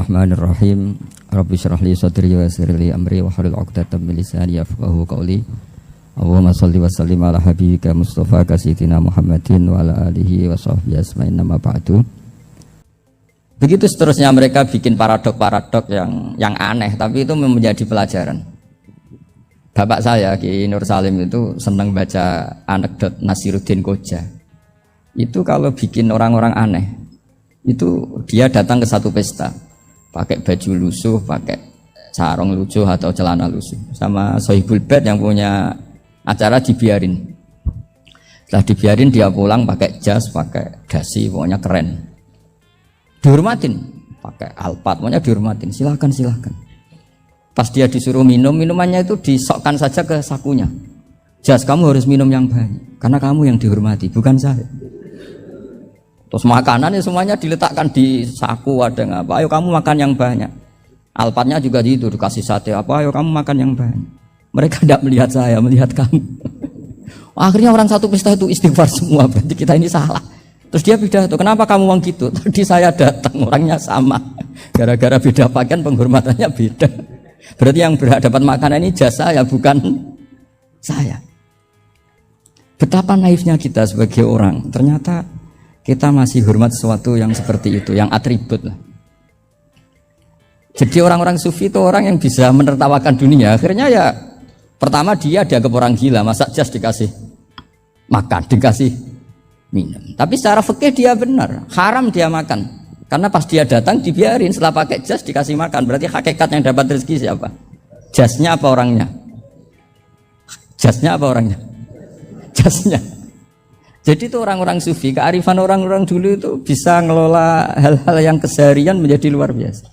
Bismillahirrahmanirrahim. Rabbi shrah li sadri wa yassir li amri wa hlul 'uqdatam min lisani yafqahu qawli. Allahumma shalli wa sallim ala habibika Mustafa sayyidina Muhammadin wa ala alihi wa sahbihi asma'in nama ba'du. Begitu seterusnya mereka bikin paradok-paradok yang aneh, tapi itu menjadi pelajaran. Bapak saya Ki Nur Salim itu senang baca anekdot Nasiruddin Koja. Itu kalau bikin orang-orang aneh, itu dia datang ke satu pesta pakai baju lusuh, pakai sarung lusuh atau celana lusuh, sama Sohibul Bait yang punya acara dibiarin. Setelah dibiarin dia pulang pakai jas, pakai dasi, pokoknya keren, dihormatin, pakai alpat, pokoknya dihormatin, silahkan. Pas dia disuruh minum, minumannya itu disokkan saja ke sakunya. Jas, kamu harus minum yang banyak karena kamu yang dihormati, bukan saya. Terus makanannya semuanya diletakkan di saku, ada apa? Ayo kamu makan yang banyak. Alpatnya juga gitu, dikasih sate apa? Ayo kamu makan yang banyak. Mereka tidak melihat saya, melihat kamu. Akhirnya orang satu pesta itu istighfar semua, berarti kita ini salah. Terus dia pidato, kenapa kamu uang gitu? Tadi saya datang, orangnya sama. Gara-gara beda pakaian, penghormatannya beda. Berarti yang berhak dapat makanan ini jasa ya, bukan saya. Betapa naifnya kita sebagai orang. Ternyata kita masih hormat sesuatu yang seperti itu, yang atribut lah. Jadi orang-orang sufi itu orang yang bisa menertawakan dunia. Akhirnya ya, pertama dia dianggap orang gila, masa jas dikasih makan, dikasih minum. Tapi secara fikih dia benar, haram dia makan. Karena pas dia datang dibiarin, setelah pakai jas dikasih makan. Berarti hakikat yang dapat rezeki siapa? Jasnya apa orangnya? Jasnya apa orangnya? Jasnya. Jadi itu orang-orang sufi, kearifan orang-orang dulu itu bisa ngelola hal-hal yang keseharian menjadi luar biasa.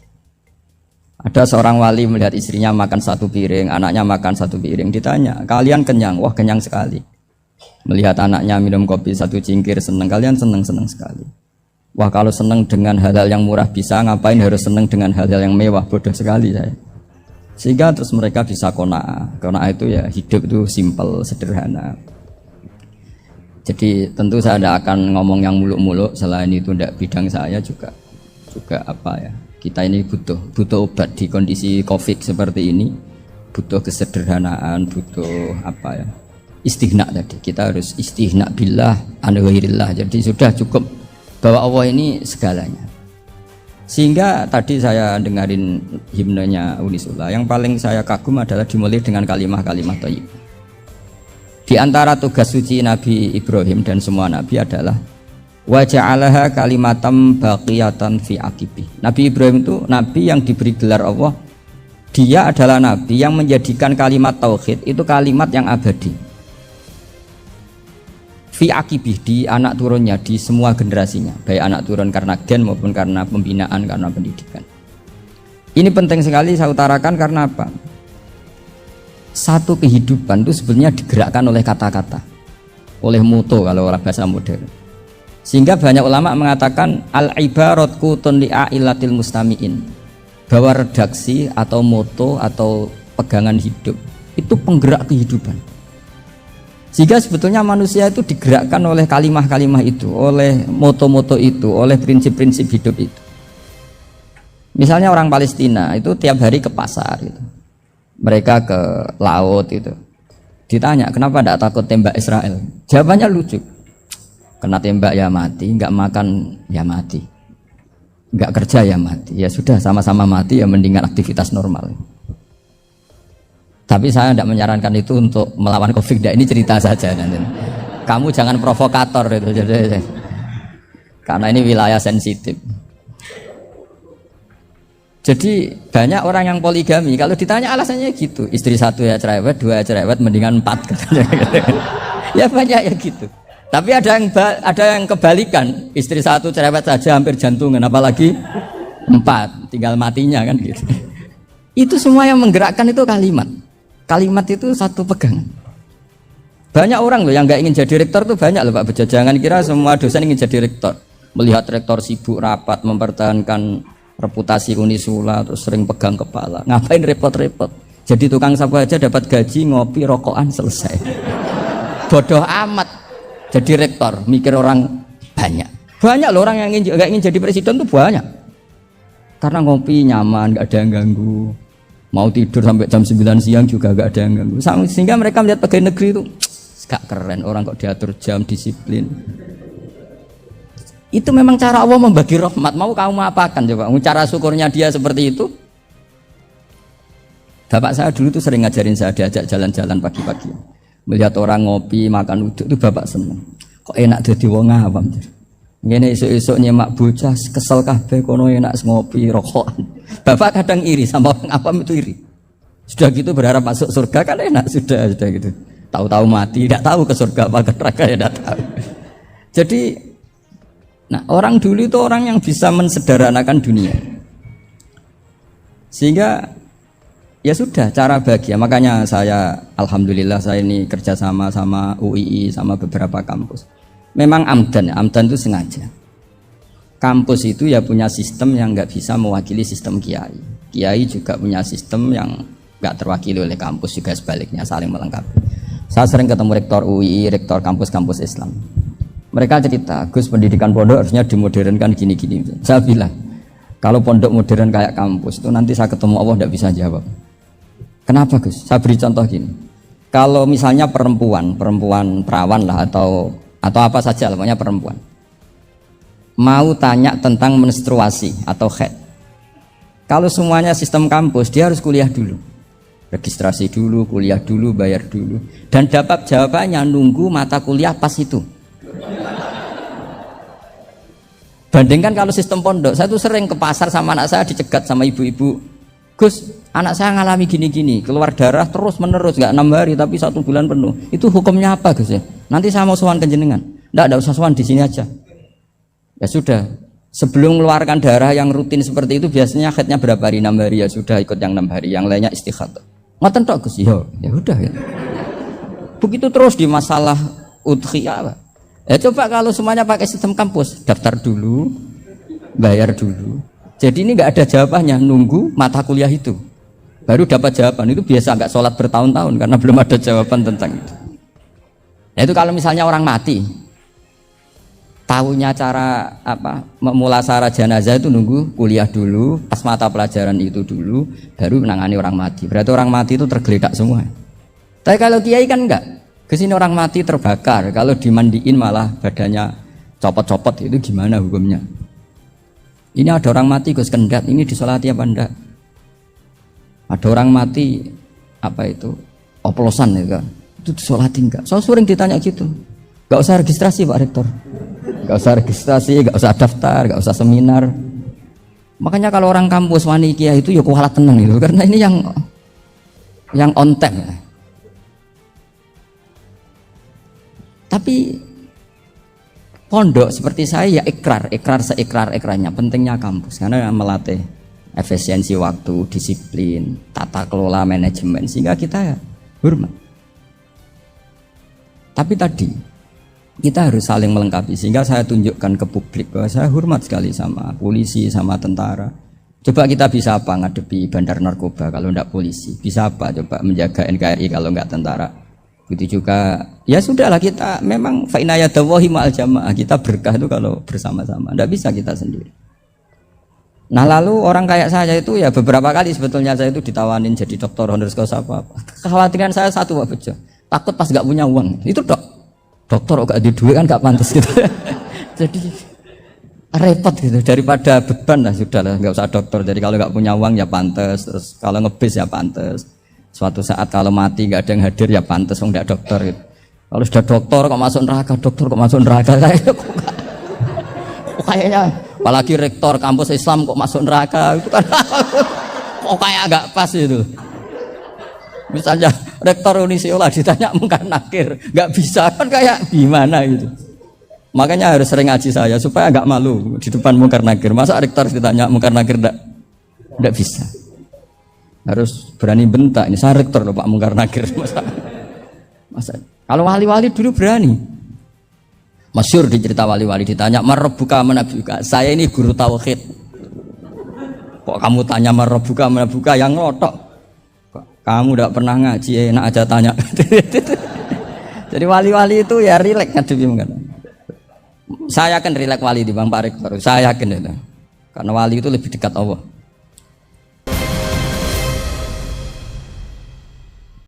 Ada seorang wali melihat istrinya makan satu piring, anaknya makan satu piring, ditanya, kalian kenyang? Wah, kenyang sekali. Melihat anaknya minum kopi satu cingkir, senang. Kalian senang sekali. Wah, kalau senang dengan hal-hal yang murah bisa, ngapain harus senang dengan hal-hal yang mewah? Bodoh sekali saya. Sehingga terus mereka bisa qanaah. Qanaah itu ya hidup itu simpel, sederhana. Jadi tentu saya tidak akan ngomong yang muluk-muluk, selain itu tidak bidang saya juga apa ya, kita ini butuh obat di kondisi COVID seperti ini, butuh kesederhanaan, butuh apa ya, istighna tadi. Kita harus istighna billah an ghairillah. Jadi sudah cukup bahwa Allah ini segalanya. Sehingga tadi saya dengarin himnenya Unisula, yang paling saya kagum adalah dimulai dengan kalimat-kalimat thayyibah. Di antara tugas suci Nabi Ibrahim dan semua Nabi adalah wa ja'alaha kalimatam baqiyatan fi aqibi. Nabi Ibrahim itu Nabi yang diberi gelar Allah. Dia adalah Nabi yang menjadikan kalimat tauhid itu kalimat yang abadi. Fi aqibi, di anak turunnya, di semua generasinya, baik anak turun karena gen maupun karena pembinaan, karena pendidikan. Ini penting sekali saya utarakan karena apa? Satu kehidupan itu sebenarnya digerakkan oleh kata-kata, oleh moto kalau orang bahasa modern. Sehingga banyak ulama mengatakan al-ibarat qutun li'ailatil mustami'in, bahwa redaksi atau moto atau pegangan hidup itu penggerak kehidupan. Sehingga sebetulnya manusia itu digerakkan oleh kalimah-kalimah itu, oleh moto-moto itu, oleh prinsip-prinsip hidup itu. Misalnya orang Palestina itu tiap hari ke pasar gitu. Mereka ke laut itu, ditanya kenapa tidak takut tembak Israel, jawabannya lucu, kena tembak ya mati, nggak makan ya mati, nggak kerja ya mati, ya sudah sama-sama mati ya mendingan aktivitas normal. Tapi saya tidak menyarankan itu untuk melawan COVID, ini cerita saja nanti. Kamu jangan provokator itu, karena ini wilayah sensitif. Jadi banyak orang yang poligami, kalau ditanya alasannya gitu, istri satu ya cerewet, dua ya cerewet, mendingan 4 katanya. Ya banyak ya gitu. Tapi ada yang kebalikan, istri satu cerewet saja hampir jantungan, apalagi 4, tinggal matinya kan gitu. Itu semua yang menggerakkan itu kalimat. Kalimat itu satu pegangan. Banyak orang loh yang nggak ingin jadi rektor tuh banyak loh Pak Bejo. Jangan kira semua dosen ingin jadi rektor. Melihat rektor sibuk rapat mempertahankan reputasi Unisula terus sering pegang kepala, ngapain repot-repot, jadi tukang sapu aja dapat gaji, ngopi, rokokan, selesai. Bodoh amat jadi rektor, mikir orang banyak loh orang yang nggak ingin jadi presiden tuh banyak. Karena ngopi nyaman, nggak ada yang ganggu. Mau tidur sampai jam 9 siang juga nggak ada yang ganggu. Sehingga mereka melihat pegawai negeri itu gak keren, orang kok diatur jam, disiplin. Itu memang cara Allah membagi rahmat. Mau kamu apakan coba? Cara syukurnya dia seperti itu. Bapak saya dulu tuh sering ngajarin saya, diajak jalan-jalan pagi-pagi. Melihat orang ngopi, makan uduk itu bapak seneng. Kok enak jadi wong awam. Ngene esuk-esuk nyemak bocah kesel kabeh kono enak ngopi rokokan. Bapak kadang iri sama orang awam itu iri. Sudah gitu berharap masuk surga kan enak sudah gitu. Tahu-tahu mati, tidak tahu ke surga apa ke neraka ya tidak tahu. Jadi nah, orang dulu itu orang yang bisa mensederhanakan dunia. Sehingga ya sudah cara bahagia. Makanya saya alhamdulillah saya ini kerjasama sama UII sama beberapa kampus. Memang amdan itu sengaja. Kampus itu ya punya sistem yang nggak bisa mewakili sistem kiai. Kiai juga punya sistem yang nggak terwakili oleh kampus, juga sebaliknya saling melengkapi. Saya sering ketemu rektor UII, rektor kampus-kampus Islam. Mereka cerita, Gus pendidikan pondok harusnya dimodernkan gini-gini. Saya bilang, kalau pondok modern kayak kampus itu nanti saya ketemu Allah tidak bisa jawab. Kenapa Gus? Saya beri contoh gini. Kalau misalnya perempuan perawan lah atau apa saja, pokoknya perempuan, mau tanya tentang menstruasi atau haid. Kalau semuanya sistem kampus, dia harus kuliah dulu. Registrasi dulu, kuliah dulu, bayar dulu. Dan dapat jawabannya nunggu mata kuliah pas itu. Bandingkan kalau sistem pondok, saya tuh sering ke pasar sama anak saya dicegat sama ibu-ibu. Gus, anak saya ngalami gini-gini, keluar darah terus menerus, nggak 6 hari tapi 1 bulan penuh. Itu hukumnya apa Gus ya? Nanti saya mau sowan ke jenengan. Nggak usah sowan, di sini aja. Ya sudah, sebelum mengeluarkan darah yang rutin seperti itu biasanya haidnya berapa hari? 6 hari ya sudah ikut yang 6 hari, yang lainnya istighatsah. Ngoten tok Gus, ya udah ya. Begitu terus di masalah udhiyah. Ya coba kalau semuanya pakai sistem kampus, daftar dulu, bayar dulu. Jadi ini nggak ada jawabannya, nunggu mata kuliah itu. Baru dapat jawaban. Itu biasa nggak sholat bertahun-tahun karena belum ada jawaban tentang itu. Ya itu kalau misalnya orang mati, tahunya cara memulasara jenazah itu nunggu kuliah dulu, pas mata pelajaran itu dulu, baru menangani orang mati. Berarti orang mati itu tergeledak semua. Tapi kalau kiai kan enggak. Kesini orang mati terbakar, kalau dimandiin malah badannya copot-copot, itu gimana hukumnya? Ini ada orang mati Gus Kendat, ini disolati apa enggak? Ada orang mati oplosan ya, itu disolati enggak? Saya sering ditanya gitu. Enggak usah registrasi Pak Rektor. Gak usah registrasi, gak usah daftar, gak usah seminar. Makanya kalau orang kampus wani kiai itu ya kualat tenang gitu, karena ini yang on time ya. Tapi pondok seperti saya ya ikrar seikrar-ikrarnya. Pentingnya kampus karena melatih efisiensi waktu, disiplin, tata kelola manajemen, sehingga kita ya hormat. Tapi tadi kita harus saling melengkapi, sehingga saya tunjukkan ke publik bahwa saya hormat sekali sama polisi, sama tentara. Coba kita bisa apa ngadepi bandar narkoba kalau enggak polisi? Bisa apa coba menjaga NKRI kalau enggak tentara? Begitu juga, ya sudahlah kita memang fa'inayadawahi ma'al jamaah, kita berkah itu kalau bersama-sama, enggak bisa kita sendiri. Nah lalu orang kayak saya itu ya beberapa kali sebetulnya saya itu ditawanin jadi doktor honoris causa apa. Kekhawatiran saya satu Pak Bejo, takut pas enggak punya uang, itu dokter kok gak di duit kan gak pantas gitu. Jadi repot gitu, daripada beban lah sudahlah nggak usah dokter. Jadi kalau nggak punya uang ya pantas, terus kalau ngebis ya pantas. Suatu saat kalau mati nggak ada yang hadir ya pantas, nggak dokter gitu. Kalau sudah dokter kok masuk neraka, kayaknya apalagi rektor kampus Islam kok masuk neraka itu kan kok kayak agak pas itu. Misalnya rektor Unisiola ditanya mungkar nakir, nggak bisa kan kayak gimana gitu. Makanya harus sering ngaji saya supaya agak malu di depan mungkar nakir. Masa rektor ditanya mungkar nakir nggak bisa. Harus berani bentak. Ini saya rektor loh Pak mungkar nakir. Masa kalau wali-wali dulu berani. Masyhur di cerita wali-wali ditanya marabbuka manabuka. Saya ini guru tauhid. Kok kamu tanya marabbuka manabuka yang ngotok? Kamu tidak pernah ngaji, enak aja tanya. Jadi wali-wali itu ya rileks ngadepi mungkin. Saya yakin rileks wali di Bang Pak Rektor. Saya yakin itu. Karena wali itu lebih dekat Allah.